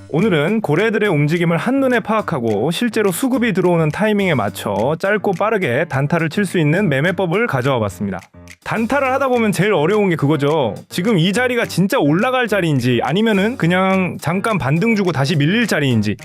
오늘은 고래들의 움직임을 한눈에 파악하고 실제로 수급이 들어오는 타이밍에 맞춰 짧고 빠르게 단타를 칠 수 있는 매매법을 가져와 봤습니다. 단타를 하다 보면 제일 어려운 게 그거죠. 지금 이 자리가 진짜 올라갈 자리인지 아니면은 그냥 잠깐 반등 주고 다시 밀릴 자리인지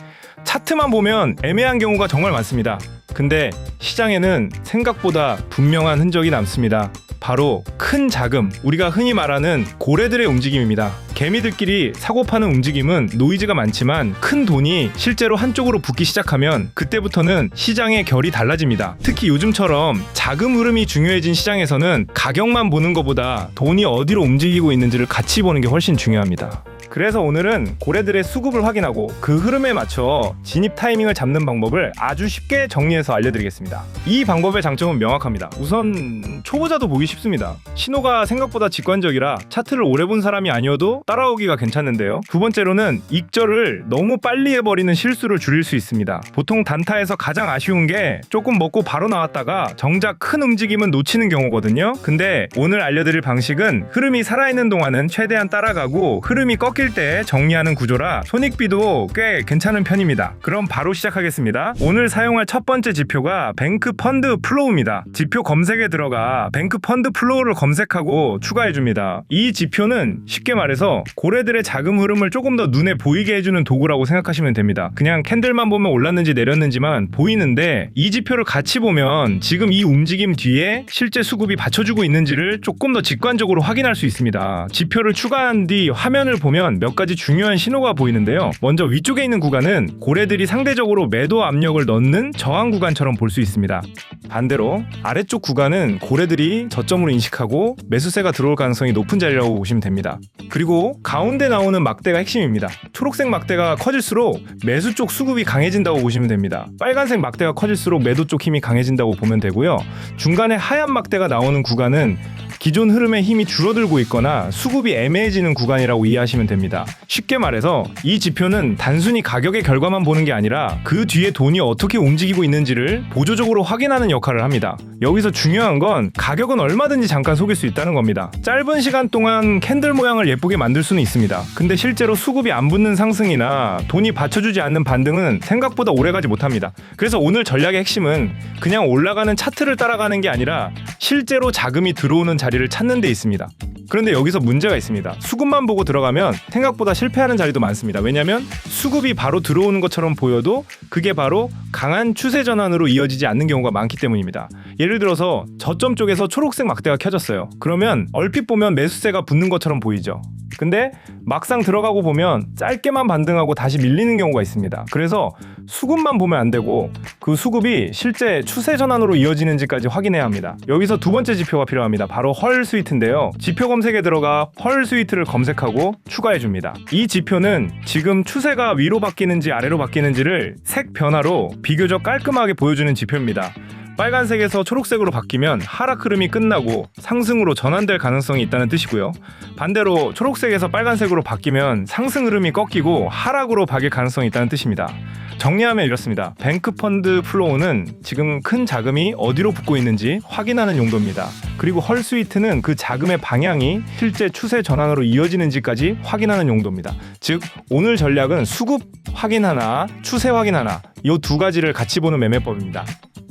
차트만 보면 애매한 경우가 정말 많습니다. 근데 시장에는 생각보다 분명한 흔적이 남습니다. 바로 큰 자금, 우리가 흔히 말하는 고래들의 움직임입니다. 개미들끼리 사고 파는 움직임은 노이즈가 많지만 큰 돈이 실제로 한쪽으로 붙기 시작하면 그때부터는 시장의 결이 달라집니다. 특히 요즘처럼 자금 흐름이 중요해진 시장에서는 가격만 보는 것보다 돈이 어디로 움직이고 있는지를 같이 보는 게 훨씬 중요합니다. 그래서 오늘은 고래들의 수급을 확인하고 그 흐름에 맞춰 진입 타이밍을 잡는 방법을 아주 쉽게 정리해서 알려드리겠습니다. 이 방법의 장점은 명확합니다. 우선 초보자도 보기 쉽습니다. 신호가 생각보다 직관적이라 차트를 오래 본 사람이 아니어도 따라오기가 괜찮은데요. 두 번째로는 익절을 너무 빨리 해버리는 실수를 줄일 수 있습니다. 보통 단타에서 가장 아쉬운 게 조금 먹고 바로 나왔다가 정작 큰 움직임은 놓치는 경우거든요. 근데 오늘 알려드릴 방식은 흐름이 살아있는 동안은 최대한 따라가고 흐름이 꺾일 때 정리하는 구조라 손익비도 꽤 괜찮은 편입니다. 그럼 바로 시작하겠습니다. 오늘 사용할 첫 번째 지표가 뱅크 펀드 플로우입니다. 지표 검색에 들어가 뱅크 펀드 플로우를 검색하고 추가해줍니다. 이 지표는 쉽게 말해서 고래들의 자금 흐름을 조금 더 눈에 보이게 해주는 도구라고 생각하시면 됩니다. 그냥 캔들만 보면 올랐는지 내렸는지만 보이는데 이 지표를 같이 보면 지금 이 움직임 뒤에 실제 수급이 받쳐주고 있는지를 조금 더 직관적으로 확인할 수 있습니다. 지표를 추가한 뒤 화면을 보면 몇 가지 중요한 신호가 보이는데요. 먼저 위쪽에 있는 구간은 고래들이 상대적으로 매도 압력을 넣는 저항 구간처럼 볼 수 있습니다. 반대로 아래쪽 구간은 고래들이 저점으로 인식하고 매수세가 들어올 가능성이 높은 자리라고 보시면 됩니다. 그리고 가운데 나오는 막대가 핵심입니다. 초록색 막대가 커질수록 매수 쪽 수급이 강해진다고 보시면 됩니다. 빨간색 막대가 커질수록 매도 쪽 힘이 강해진다고 보면 되고요. 중간에 하얀 막대가 나오는 구간은 기존 흐름의 힘이 줄어들고 있거나 수급이 애매해지는 구간이라고 이해하시면 됩니다. 쉽게 말해서 이 지표는 단순히 가격의 결과만 보는 게 아니라 그 뒤에 돈이 어떻게 움직이고 있는지를 보조적으로 확인하는 역할을 합니다. 여기서 중요한 건 가격은 얼마든지 잠깐 속일 수 있다는 겁니다. 짧은 시간 동안 캔들 모양을 예쁘게 만들 수는 있습니다. 근데 실제로 수급이 안 붙는 상승이나 돈이 받쳐주지 않는 반등은 생각보다 오래가지 못합니다. 그래서 오늘 전략의 핵심은 그냥 올라가는 차트를 따라가는 게 아니라 실제로 자금이 들어오는 자리를 찾는 데 있습니다. 그런데 여기서 문제가 있습니다. 수급만 보고 들어가면 생각보다 실패하는 자리도 많습니다. 왜냐하면 수급이 바로 들어오는 것처럼 보여도 그게 바로 강한 추세 전환으로 이어지지 않는 경우가 많기 때문입니다. 예를 들어서 저점 쪽에서 초록색 막대가 켜졌어요. 그러면 얼핏 보면 매수세가 붙는 것처럼 보이죠. 근데 막상 들어가고 보면 짧게만 반등하고 다시 밀리는 경우가 있습니다. 그래서 수급만 보면 안 되고 그 수급이 실제 추세 전환으로 이어지는지까지 확인해야 합니다. 여기서 두 번째 지표가 필요합니다. 바로 헐 스위트인데요. 지표 검색에 들어가 헐 스위트를 검색하고 추가해줍니다. 이 지표는 지금 추세가 위로 바뀌는지 아래로 바뀌는지를 색 변화로 비교적 깔끔하게 보여주는 지표입니다. 빨간색에서 초록색으로 바뀌면 하락 흐름이 끝나고 상승으로 전환될 가능성이 있다는 뜻이고요. 반대로 초록색에서 빨간색으로 바뀌면 상승 흐름이 꺾이고 하락으로 바뀔 가능성이 있다는 뜻입니다. 정리하면 이렇습니다. 뱅크 펀드 플로우는 지금 큰 자금이 어디로 붙고 있는지 확인하는 용도입니다. 그리고 헐 스위트는 그 자금의 방향이 실제 추세 전환으로 이어지는지까지 확인하는 용도입니다. 즉 오늘 전략은 수급 확인 하나, 추세 확인 하나, 이 두 가지를 같이 보는 매매법입니다.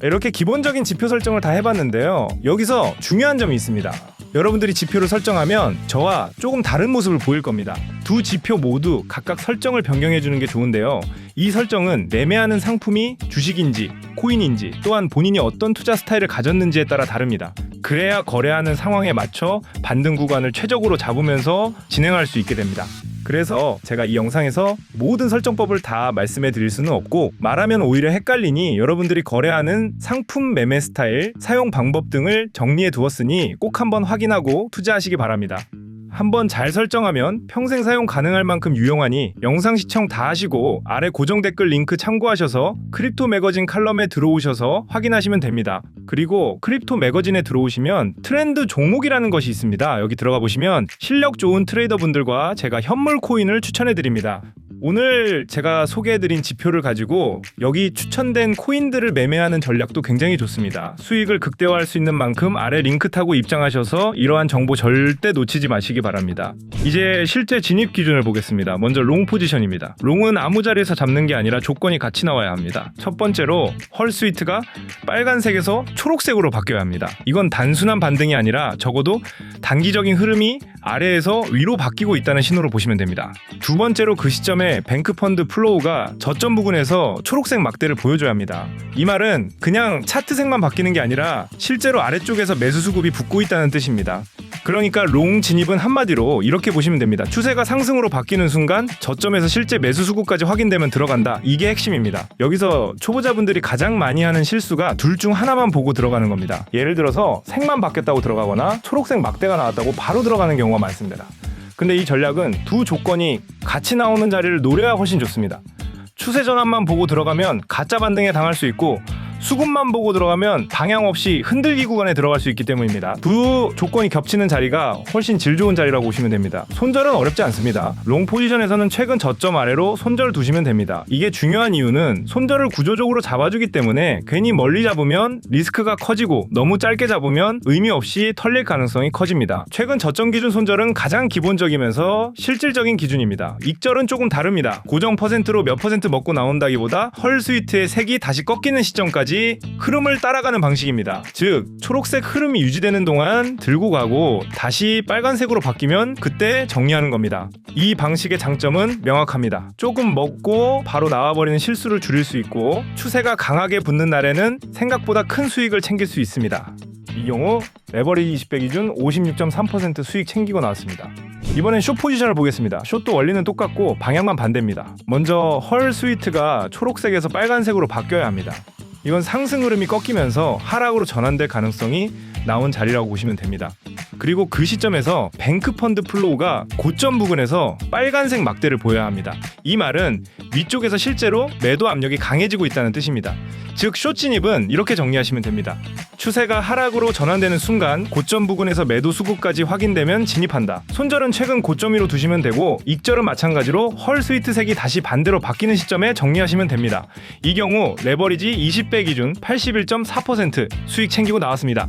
이렇게 기본적인 지표 설정을 다 해봤는데요. 여기서 중요한 점이 있습니다. 여러분들이 지표를 설정하면 저와 조금 다른 모습을 보일 겁니다. 두 지표 모두 각각 설정을 변경해주는 게 좋은데요. 이 설정은 매매하는 상품이 주식인지 코인인지 또한 본인이 어떤 투자 스타일을 가졌는지에 따라 다릅니다. 그래야 거래하는 상황에 맞춰 반등 구간을 최적으로 잡으면서 진행할 수 있게 됩니다. 그래서 제가 이 영상에서 모든 설정법을 다 말씀해 드릴 수는 없고 말하면 오히려 헷갈리니 여러분들이 거래하는 상품 매매 스타일, 사용 방법 등을 정리해 두었으니 꼭 한번 확인하고 투자하시기 바랍니다. 한번 잘 설정하면 평생 사용 가능할 만큼 유용하니 영상 시청 다 하시고 아래 고정 댓글 링크 참고하셔서 크립토 매거진 칼럼에 들어오셔서 확인하시면 됩니다. 그리고 크립토 매거진에 들어오시면 트렌드 종목이라는 것이 있습니다. 여기 들어가 보시면 실력 좋은 트레이더 분들과 제가 현물 코인을 추천해 드립니다. 오늘 제가 소개해드린 지표를 가지고 여기 추천된 코인들을 매매하는 전략도 굉장히 좋습니다. 수익을 극대화할 수 있는 만큼 아래 링크 타고 입장하셔서 이러한 정보 절대 놓치지 마시기 바랍니다. 이제 실제 진입 기준을 보겠습니다. 먼저 롱 포지션입니다. 롱은 아무 자리에서 잡는 게 아니라 조건이 같이 나와야 합니다. 첫 번째로 헐 스위트가 빨간색에서 초록색으로 바뀌어야 합니다. 이건 단순한 반등이 아니라 적어도 단기적인 흐름이 아래에서 위로 바뀌고 있다는 신호로 보시면 됩니다. 두 번째로 그 시점에 뱅크펀드 플로우가 저점 부근에서 초록색 막대를 보여줘야 합니다. 이 말은 그냥 차트색만 바뀌는 게 아니라 실제로 아래쪽에서 매수 수급이 붙고 있다는 뜻입니다. 그러니까 롱 진입은 한마디로 이렇게 보시면 됩니다. 추세가 상승으로 바뀌는 순간 저점에서 실제 매수 수급까지 확인되면 들어간다. 이게 핵심입니다. 여기서 초보자분들이 가장 많이 하는 실수가 둘 중 하나만 보고 들어가는 겁니다. 예를 들어서 색만 바뀌었다고 들어가거나 초록색 막대가 나왔다고 바로 들어가는 경우가 많습니다. 근데 이 전략은 두 조건이 같이 나오는 자리를 노려야 훨씬 좋습니다. 추세 전환만 보고 들어가면 가짜 반등에 당할 수 있고 수급만 보고 들어가면 방향 없이 흔들기 구간에 들어갈 수 있기 때문입니다. 두 조건이 겹치는 자리가 훨씬 질 좋은 자리라고 보시면 됩니다. 손절은 어렵지 않습니다. 롱 포지션에서는 최근 저점 아래로 손절을 두시면 됩니다. 이게 중요한 이유는 손절을 구조적으로 잡아주기 때문에 괜히 멀리 잡으면 리스크가 커지고 너무 짧게 잡으면 의미 없이 털릴 가능성이 커집니다. 최근 저점 기준 손절은 가장 기본적이면서 실질적인 기준입니다. 익절은 조금 다릅니다. 고정 퍼센트로 몇 퍼센트 먹고 나온다기보다 헐 스위트의 색이 다시 꺾이는 시점까지 흐름을 따라가는 방식입니다. 즉 초록색 흐름이 유지되는 동안 들고 가고 다시 빨간색으로 바뀌면 그때 정리하는 겁니다. 이 방식의 장점은 명확합니다. 조금 먹고 바로 나와버리는 실수를 줄일 수 있고 추세가 강하게 붙는 날에는 생각보다 큰 수익을 챙길 수 있습니다. 이 경우 레버리지 20배 기준 56.3% 수익 챙기고 나왔습니다. 이번엔 숏 포지션을 보겠습니다. 숏도 원리는 똑같고 방향만 반대입니다. 먼저 헐 스위트가 초록색에서 빨간색으로 바뀌어야 합니다. 이건 상승 흐름이 꺾이면서 하락으로 전환될 가능성이 나온 자리라고 보시면 됩니다. 그리고 그 시점에서 뱅크펀드 플로우가 고점 부근에서 빨간색 막대를 보여야 합니다. 이 말은 위쪽에서 실제로 매도 압력이 강해지고 있다는 뜻입니다. 즉 숏 진입은 이렇게 정리하시면 됩니다. 추세가 하락으로 전환되는 순간 고점 부근에서 매도 수급까지 확인되면 진입한다. 손절은 최근 고점 위로 두시면 되고 익절은 마찬가지로 헐 스위트 색이 다시 반대로 바뀌는 시점에 정리하시면 됩니다. 이 경우 레버리지 20배 기준 81.4% 수익 챙기고 나왔습니다.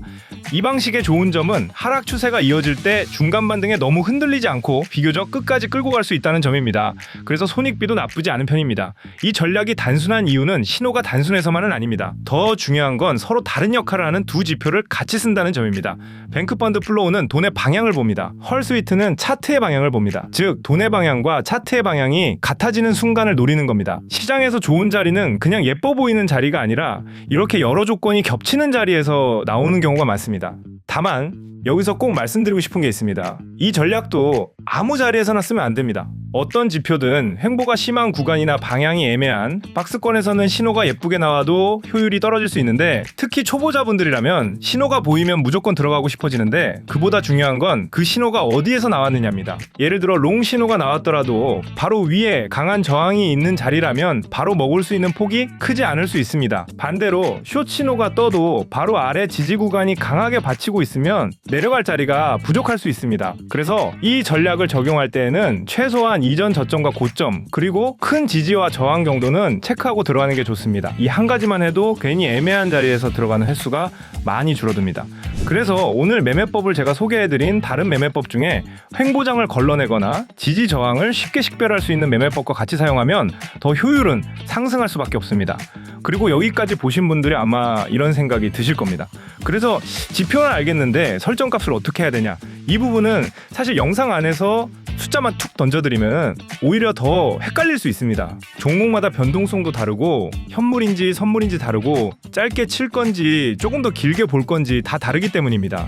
이 방식의 좋은 점은 하락 추세가 이어질 때 중간 반등에 너무 흔들리지 않고 비교적 끝까지 끌고 갈 수 있다는 점입니다. 그래서 손익비도 나쁘지 않은 편입니다. 이 전략이 단순한 이유는 신호가 단순해서만은 아닙니다. 더 중요한 건 서로 다른 역할을 하는 두 지표를 같이 쓴다는 점입니다. 뱅크펀드 플로우는 돈의 방향을 봅니다. 헐 스위트는 차트의 방향을 봅니다. 즉 돈의 방향과 차트의 방향이 같아지는 순간을 노리는 겁니다. 시장에서 좋은 자리는 그냥 예뻐 보이는 자리가 아니라 이렇게 여러 조건이 겹치는 자리에서 나오는 경우가 많습니다. 다만 여기서 꼭 말씀드리고 싶은 게 있습니다. 이 전략도 아무 자리에서나 쓰면 안 됩니다. 어떤 지표든 횡보가 심한 구간이나 방향이 애매한 박스권에서는 신호가 예쁘게 나와도 효율이 떨어질 수 있는데 특히 초보자분들이라면 신호가 보이면 무조건 들어가고 싶어지는데 그보다 중요한 건 그 신호가 어디에서 나왔느냐입니다. 예를 들어 롱 신호가 나왔더라도 바로 위에 강한 저항이 있는 자리라면 바로 먹을 수 있는 폭이 크지 않을 수 있습니다. 반대로 숏 신호가 떠도 바로 아래 지지 구간이 강하게 받치고 있으면 내려갈 자리가 부족할 수 있습니다. 그래서 이 전략을 적용할 때에는 최소한 이전 저점과 고점 그리고 큰 지지와 저항 정도는 체크하고 들어가는 게 좋습니다. 이 한 가지만 해도 괜히 애매한 자리에서 들어가는 횟수가 많이 줄어듭니다. 그래서 오늘 매매법을 제가 소개해드린 다른 매매법 중에 횡보장을 걸러내거나 지지 저항을 쉽게 식별할 수 있는 매매법과 같이 사용하면 더 효율은 상승할 수밖에 없습니다. 그리고 여기까지 보신 분들이 아마 이런 생각이 드실 겁니다. 그래서 지표는 알겠는데 설정값을 어떻게 해야 되냐? 이 부분은 사실 영상 안에서 숫자만 툭 던져드리면 오히려 더 헷갈릴 수 있습니다. 종목마다 변동성도 다르고 현물인지 선물인지 다르고 짧게 칠 건지 조금 더 길게 볼 건지 다 다르기 때문입니다.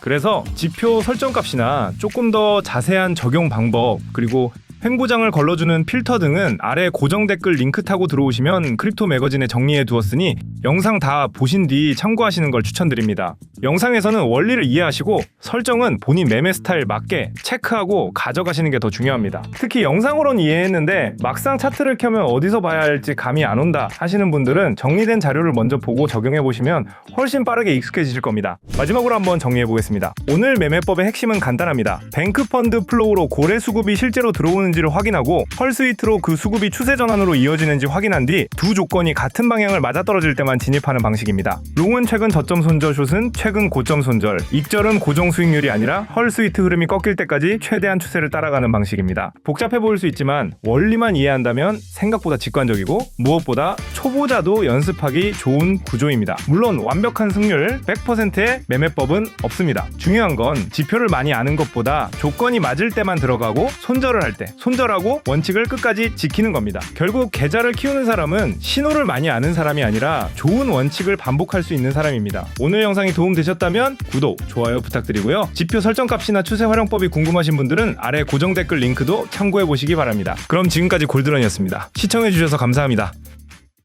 그래서 지표 설정값이나 조금 더 자세한 적용 방법 그리고 횡보장을 걸러주는 필터 등은 아래 고정 댓글 링크 타고 들어오시면 크립토 매거진에 정리해 두었으니 영상 다 보신 뒤 참고하시는 걸 추천드립니다. 영상에서는 원리를 이해하시고 설정은 본인 매매 스타일 맞게 체크하고 가져가시는 게 더 중요합니다. 특히 영상으로는 이해했는데 막상 차트를 켜면 어디서 봐야 할지 감이 안 온다 하시는 분들은 정리된 자료를 먼저 보고 적용해 보시면 훨씬 빠르게 익숙해지실 겁니다. 마지막으로 한번 정리해 보겠습니다. 오늘 매매법의 핵심은 간단합니다. 뱅크펀드 플로우로 고래 수급이 실제로 들어오는 이루어지는지를 확인하고 헐스위트로 그 수급이 추세 전환으로 이어지는지 확인한 뒤 두 조건이 같은 방향을 맞아떨어질 때만 진입하는 방식입니다. 롱은 최근 저점 손절, 숏은 최근 고점 손절, 익절은 고정 수익률이 아니라 헐스위트 흐름이 꺾일 때까지 최대한 추세를 따라가는 방식입니다. 복잡해 보일 수 있지만 원리만 이해한다면 생각보다 직관적이고 무엇보다 초보자도 연습하기 좋은 구조입니다. 물론 완벽한 승률 100%의 매매법은 없습니다. 중요한 건 지표를 많이 아는 것보다 조건이 맞을 때만 들어가고 손절을 할 때 손절하고 원칙을 끝까지 지키는 겁니다. 결국 계좌를 키우는 사람은 신호를 많이 아는 사람이 아니라 좋은 원칙을 반복할 수 있는 사람입니다. 오늘 영상이 도움되셨다면 구독, 좋아요 부탁드리고요. 지표 설정값이나 추세 활용법이 궁금하신 분들은 아래 고정 댓글 링크도 참고해 보시기 바랍니다. 그럼 지금까지 골드런이었습니다. 시청해 주셔서 감사합니다.